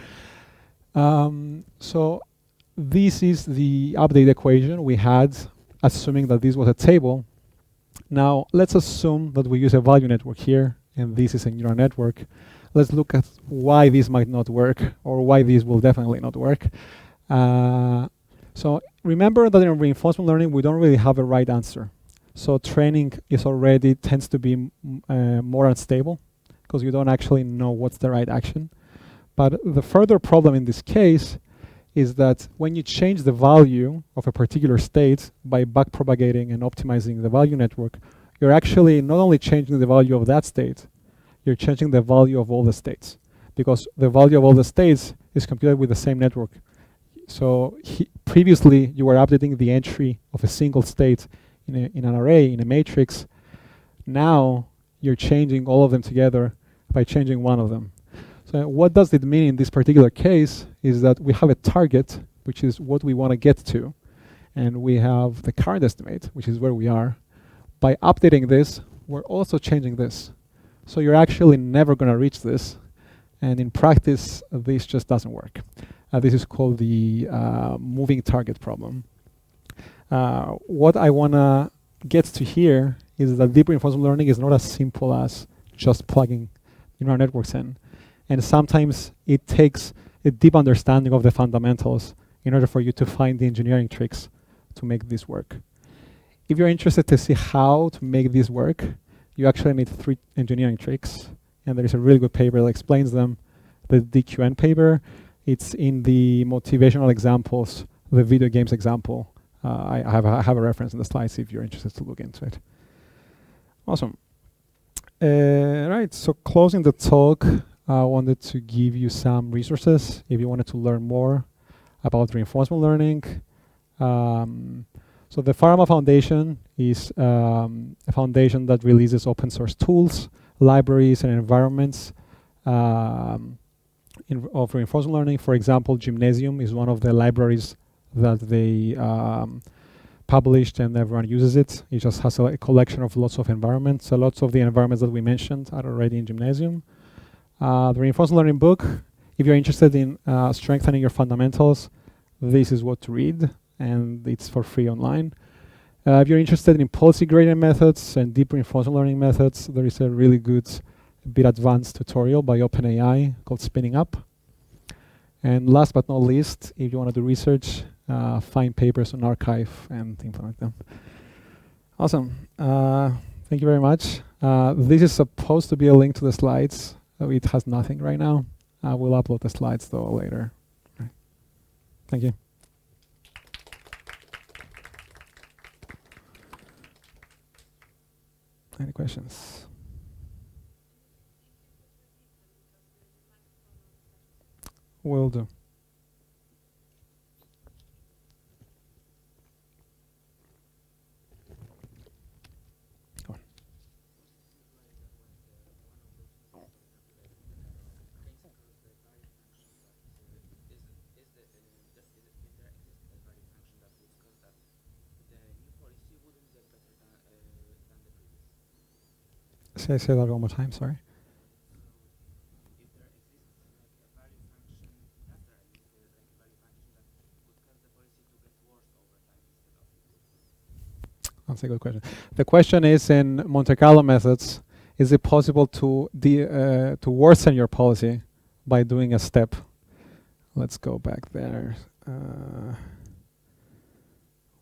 So this is the update equation we had, assuming that this was a table. Now, let's assume that we use a value network here, and this is a neural network. Let's look at why this might not work, or why this will definitely not work. So remember that in reinforcement learning, we don't really have a right answer. So training is already tends to be more unstable, because you don't actually know what's the right action. But the further problem in this case is that when you change the value of a particular state by backpropagating and optimizing the value network, you're actually not only changing the value of that state, you're changing the value of all the states, because the value of all the states is computed with the same network. So previously, you were updating the entry of a single state in an array, in a matrix. Now, you're changing all of them together by changing one of them. So what does it mean in this particular case is that we have a target, which is what we want to get to, and we have the current estimate, which is where we are. By updating this, we're also changing this. So you're actually never going to reach this, and in practice, this just doesn't work. This is called the moving target problem. What I want to get to here is that deep reinforcement learning is not as simple as just plugging neural networks in. And sometimes it takes a deep understanding of the fundamentals in order for you to find the engineering tricks to make this work. If you're interested to see how to make this work, you actually need 3 engineering tricks. And there is a really good paper that explains them, the DQN paper. It's in the motivational examples, the video games example. I have a reference in the slides if you're interested to look into it. Awesome. Right, so closing the talk, I wanted to give you some resources if you wanted to learn more about reinforcement learning. So the Pharma Foundation is a foundation that releases open source tools, libraries, and environments of reinforcement learning. For example, Gymnasium is one of the libraries that they published, and everyone uses it. It just has a collection of lots of environments. So lots of the environments that we mentioned are already in Gymnasium. The reinforcement learning book, if you're interested in strengthening your fundamentals, this is what to read, and it's for free online. If you're interested in policy gradient methods and deep reinforcement learning methods, there is a really good, bit advanced tutorial by OpenAI called Spinning Up. And last but not least, if you want to do research, find papers on archive and implement them. Awesome. Thank you very much. This is supposed to be a link to the slides. It has nothing right now. I will upload the slides though later. Right. Thank you. Any questions? Will do. Go on. Say that one more time, sorry. That's a good question. The question is, in Monte Carlo methods, is it possible to worsen your policy by doing a step? Let's go back there.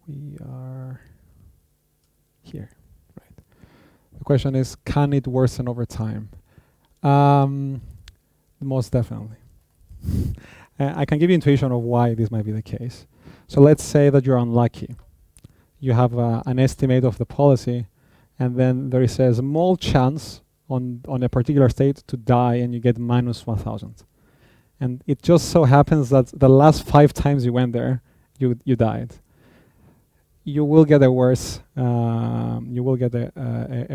We are here. The question is, can it worsen over time? Most definitely. I can give you intuition of why this might be the case. So let's say that you're unlucky. You have an estimate of the policy, and then there is a small chance on a particular state to die, and you get minus 1,000. And it just so happens that the last 5 times you went there, you died. You will get a worse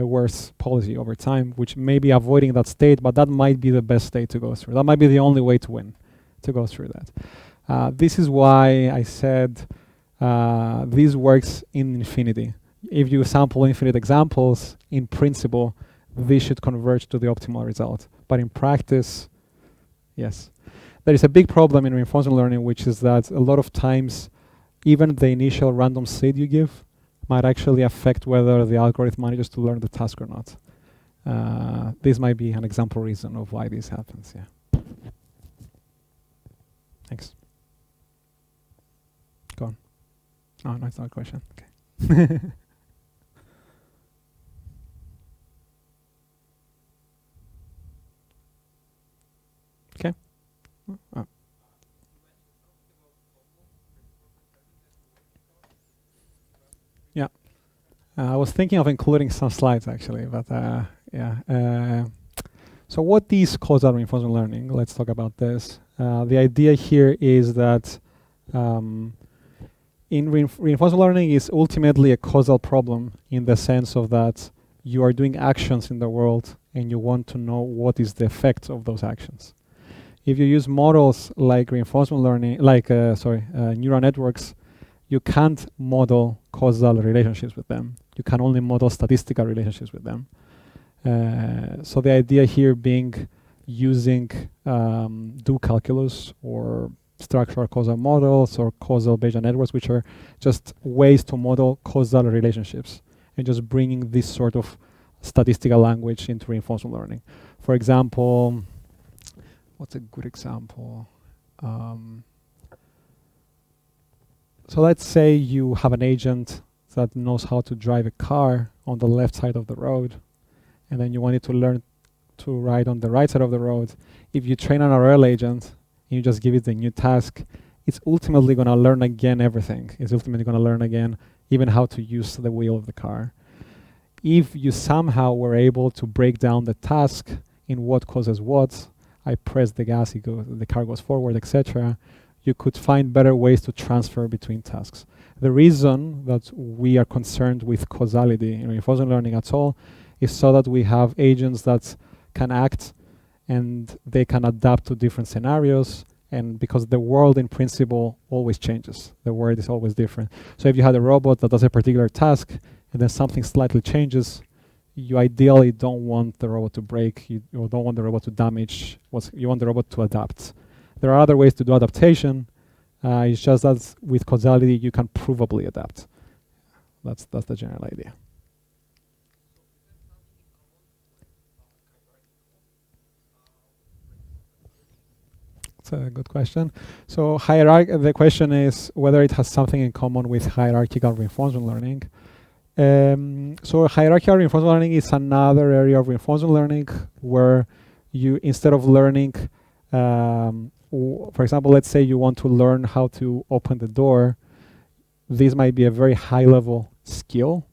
worse policy over time, which may be avoiding that state, but that might be the best state to go through. That might be the only way to win, to go through that. This is why I said this works in infinity. If you sample infinite examples, in principle, this should converge to the optimal result. But in practice, yes. There is a big problem in reinforcement learning, which is that a lot of times even the initial random seed you give might actually affect whether the algorithm manages to learn the task or not. This might be an example reason of why this happens, yeah. Thanks. Go on. Oh, no, it's not a question. Okay. Okay. Oh. Yeah. I was thinking of including some slides actually, but yeah. So what is causal reinforcement learning? Let's talk about this. The idea here is that in reinforcement learning is ultimately a causal problem in the sense of that you are doing actions in the world and you want to know what is the effect of those actions. If you use models like reinforcement learning, like neural networks, you can't model causal relationships with them. You can only model statistical relationships with them. So the idea here being using do calculus or structural causal models or causal Bayesian networks, which are just ways to model causal relationships and just bringing this sort of statistical language into reinforcement learning. For example, what's a good example? So let's say you have an agent that knows how to drive a car on the left side of the road, and then you want it to learn to ride on the right side of the road. If you train an RL agent and you just give it the new task, it's ultimately going to learn again everything. It's ultimately going to learn again even how to use the wheel of the car. If you somehow were able to break down the task in what causes what, I press the gas, the car goes forward, etc., you could find better ways to transfer between tasks. The reason that we are concerned with causality in reinforcement learning at all is so that we have agents that can act and they can adapt to different scenarios, and because the world in principle always changes. The world is always different. So if you had a robot that does a particular task and then something slightly changes, you ideally don't want the robot to break, you don't want the robot to damage, you want the robot to adapt. There are other ways to do adaptation. It's just that with causality, you can provably adapt. That's the general idea. That's a good question. So the question is whether it has something in common with hierarchical reinforcement learning. So hierarchical reinforcement learning is another area of reinforcement learning where you, instead of learning, for example, let's say you want to learn how to open the door. This might be a very high level skill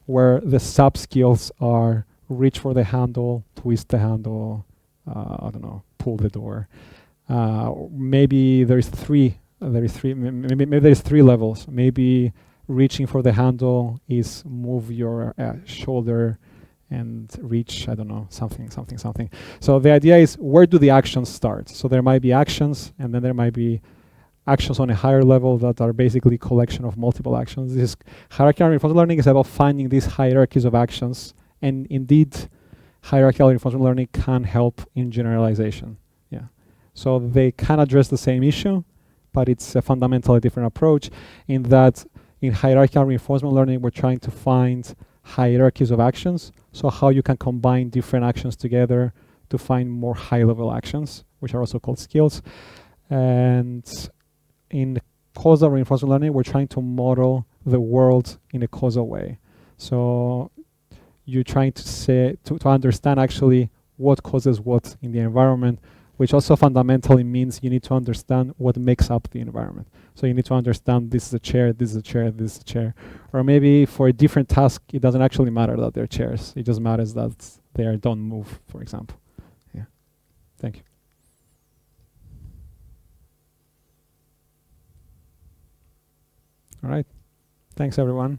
where the sub skills are reach for the handle, twist the handle, I don't know, pull the door. Maybe there's three levels. Maybe reaching for the handle is move your shoulder and reach, I don't know, something. So the idea is, where do the actions start? So there might be actions, and then there might be actions on a higher level that are basically collection of multiple actions. This hierarchical reinforcement learning is about finding these hierarchies of actions, and indeed, hierarchical reinforcement learning can help in generalization. Yeah. So they can address the same issue, but it's a fundamentally different approach in that in hierarchical reinforcement learning, we're trying to find hierarchies of actions. So how you can combine different actions together to find more high-level actions, which are also called skills. And in causal reinforcement learning, we're trying to model the world in a causal way. So you're trying to say to understand actually what causes what in the environment, which also fundamentally means you need to understand what makes up the environment. So you need to understand this is a chair, this is a chair, this is a chair. Or maybe for a different task, it doesn't actually matter that they're chairs. It just matters that they don't move, for example. Yeah. Thank you. All right. Thanks, everyone.